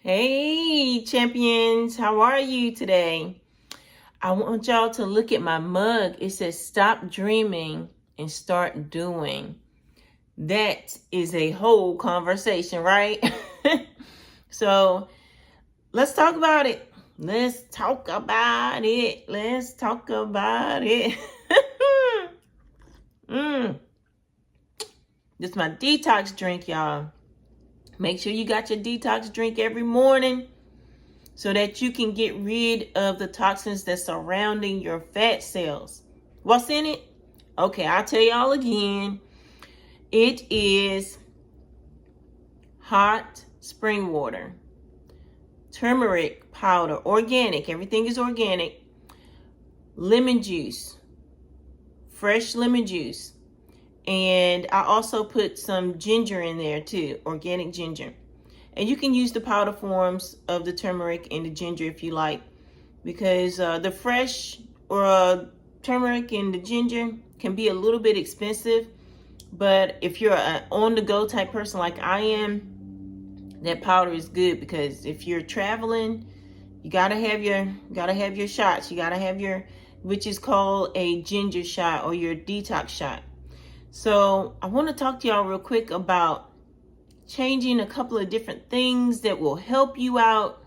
Hey, champions, how are you today? I want y'all to look at my mug. It says, stop dreaming and start doing. That is a whole conversation, right? So let's talk about it. Let's talk about it. Let's talk about it. This is my detox drink, y'all. Make sure you got your detox drink every morning, so that you can get rid of the toxins that's surrounding your fat cells. What's in it? Okay, I'll tell y'all again. It is hot spring water, turmeric powder, organic, everything is organic, lemon juice, fresh lemon juice, and I also put some ginger in there too, organic ginger. And you can use the powder forms of the turmeric and the ginger if you like, because the fresh or turmeric and the ginger can be a little bit expensive. But if you're an on-the-go type person like I am, that powder is good, because if you're traveling, you gotta have your shots. You gotta have your, which is called a ginger shot or your detox shot. So I want to talk to y'all real quick about changing a couple of different things that will help you out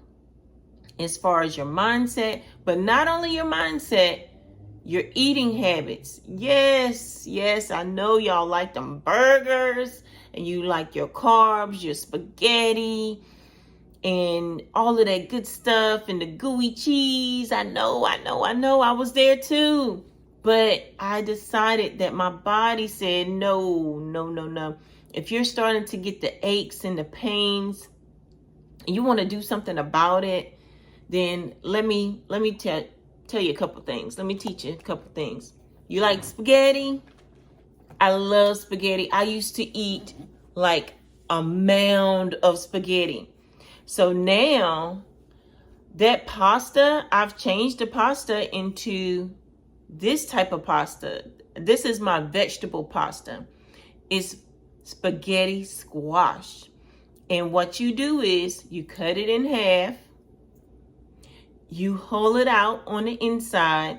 as far as your mindset, but not only your mindset, your eating habits. Yes, I know y'all like them burgers and you like your carbs, your spaghetti, and all of that good stuff and the gooey cheese. I know, I was there too. But I decided that my body said, no. If you're starting to get the aches and the pains, and you want to do something about it, then let me tell you a couple things. Let me teach you a couple things. You like spaghetti? I love spaghetti. I used to eat like a mound of spaghetti. So now that pasta, I've changed the pasta into this type of pasta. This is my vegetable pasta. It's spaghetti squash. And what you do is you cut it in half, you hull it out on the inside,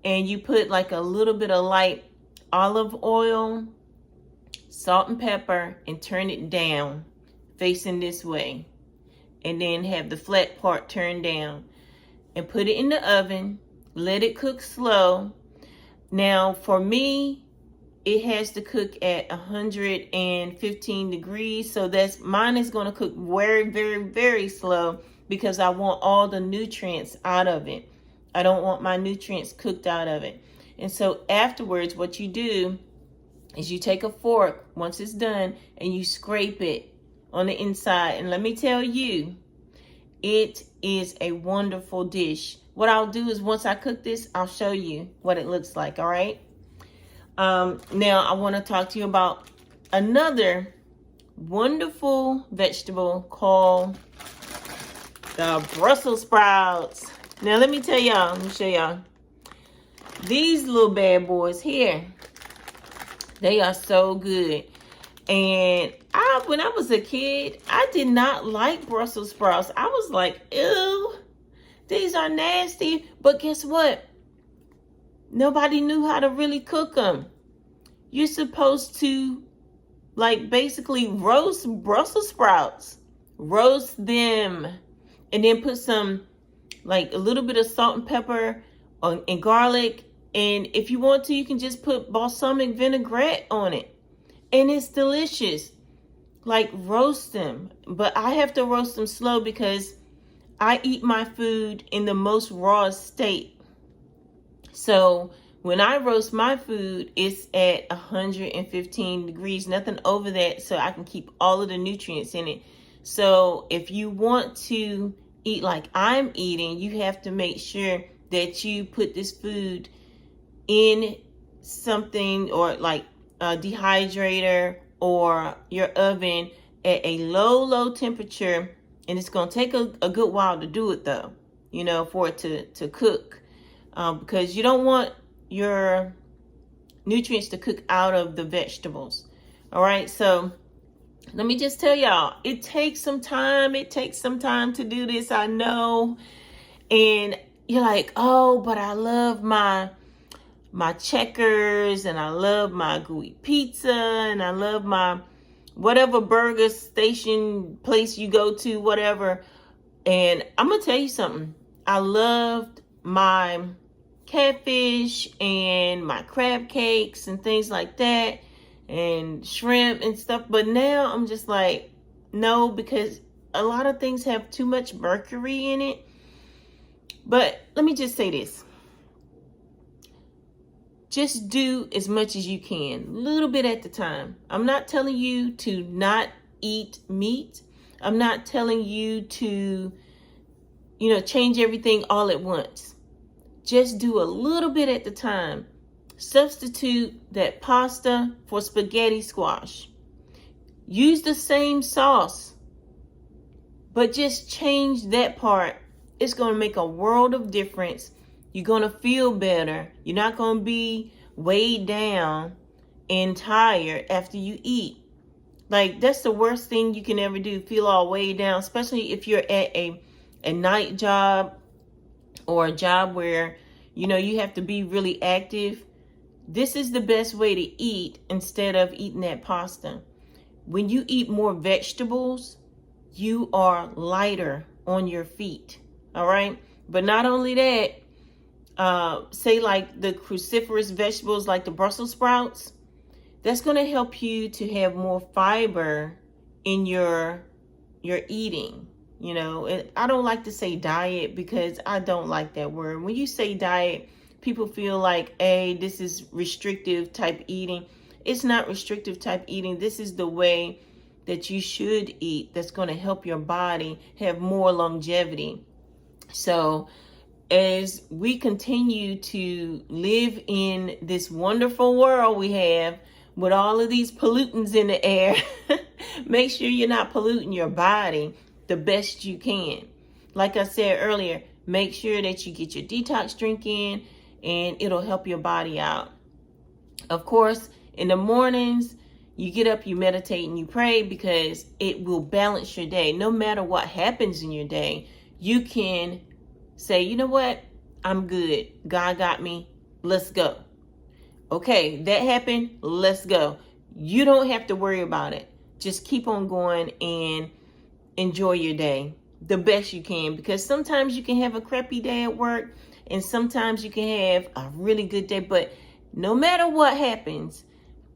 and you put like a little bit of light olive oil, salt and pepper, and turn it down facing this way. And then have the flat part turned down and put it in the oven. Let it cook slow. Now for me, it has to cook at 115 degrees. So mine is going to cook very slow, because I want all the nutrients out of it. I don't want my nutrients cooked out of it. And so afterwards, what you do is you take a fork once it's done and you scrape it on the inside. And let me tell you, it is a wonderful dish. What I'll do is once I cook this, I'll show you what it looks like, all right? Now I want to talk to you about another wonderful vegetable called the Brussels sprouts. Now let me show y'all. These little bad boys here, they are so good. And when I was a kid, I did not like Brussels sprouts. I was like, ew, these are nasty. But guess what? Nobody knew how to really cook them. You're supposed to basically roast Brussels sprouts. Roast them. And then put some, a little bit of salt and pepper and garlic. And if you want to, you can just put balsamic vinaigrette on it. And it's delicious. Roast them. But I have to roast them slow, because I eat my food in the most raw state. So when I roast my food, it's at 115 degrees, nothing over that, so I can keep all of the nutrients in it. So if you want to eat like I'm eating, you have to make sure that you put this food in something, or a dehydrator or your oven at a low temperature. And it's going to take a good while to do it though, for it to cook, because you don't want your nutrients to cook out of the vegetables. All right, so Let me just tell y'all, it takes some time. It takes some time to do this, I know. And you're like, oh, but I love my Checkers, and I love my gooey pizza, and I love my whatever burger station place you go to, whatever. And I'm gonna tell you something. I loved my catfish and my crab cakes and things like that, and shrimp and stuff. But now I'm just like, no, because a lot of things have too much mercury in it. But let me just say this. Just do as much as you can, a little bit at the time. I'm not telling you to not eat meat. I'm not telling you to, change everything all at once. Just do a little bit at the time. Substitute that pasta for spaghetti squash. Use the same sauce, but just change that part. It's going to make a world of difference. You're going to feel better. You're not going to be weighed down and tired after you eat. Like, that's the worst thing you can ever do, feel all weighed down, especially if you're at a night job or a job where, you have to be really active. This is the best way to eat instead of eating that pasta. When you eat more vegetables, you are lighter on your feet. All right? But not only that, say like the cruciferous vegetables like the Brussels sprouts, that's going to help you to have more fiber in your eating. And I don't like to say diet because I don't like that word. When you say diet, people feel like, hey, this is restrictive type eating. It's not restrictive type eating. This is the way that you should eat that's going to help your body have more longevity. So as we continue to live in this wonderful world we have with all of these pollutants in the air, make sure you're not polluting your body the best you can. Like I said earlier, make sure that you get your detox drink in, and it'll help your body out. Of course, in the mornings, you get up, you meditate, and you pray, because it will balance your day. No matter what happens in your day, you can say, you know what? I'm good. God got me. Let's go. Okay, that happened. Let's go. You don't have to worry about it. Just keep on going and enjoy your day the best you can, because sometimes you can have a crappy day at work and sometimes you can have a really good day. But no matter what happens,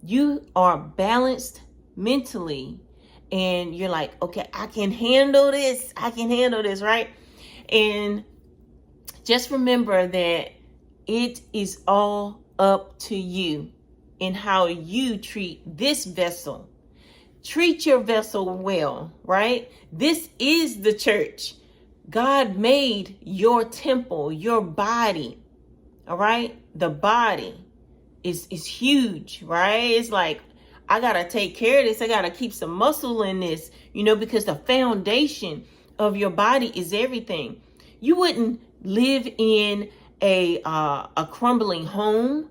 you are balanced mentally and you're like, okay, I can handle this. I can handle this, right? And just remember that it is all up to you and how you treat this vessel. Treat your vessel well, right? This is the church. God made your temple, your body, all right? The body is huge, right? It's like, I got to take care of this. I got to keep some muscle in this, because the foundation of your body is everything. You wouldn't live in a crumbling home.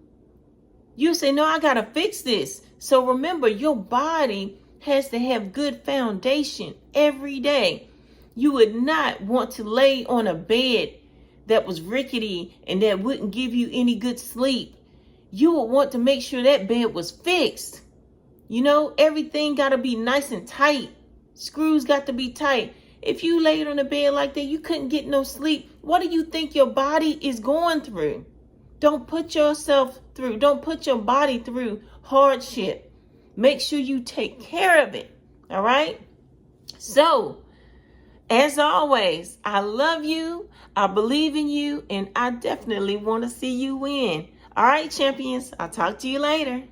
You say, no, I got to fix this. So remember, your body has to have good foundation every day. You would not want to lay on a bed that was rickety and that wouldn't give you any good sleep. You would want to make sure that bed was fixed. Everything got to be nice and tight. Screws got to be tight. If you laid on a bed like that, you couldn't get no sleep. What do you think your body is going through? Don't put yourself through. Don't put your body through hardship. Make sure you take care of it. All right? So, as always, I love you. I believe in you. And I definitely want to see you win. All right, champions. I'll talk to you later.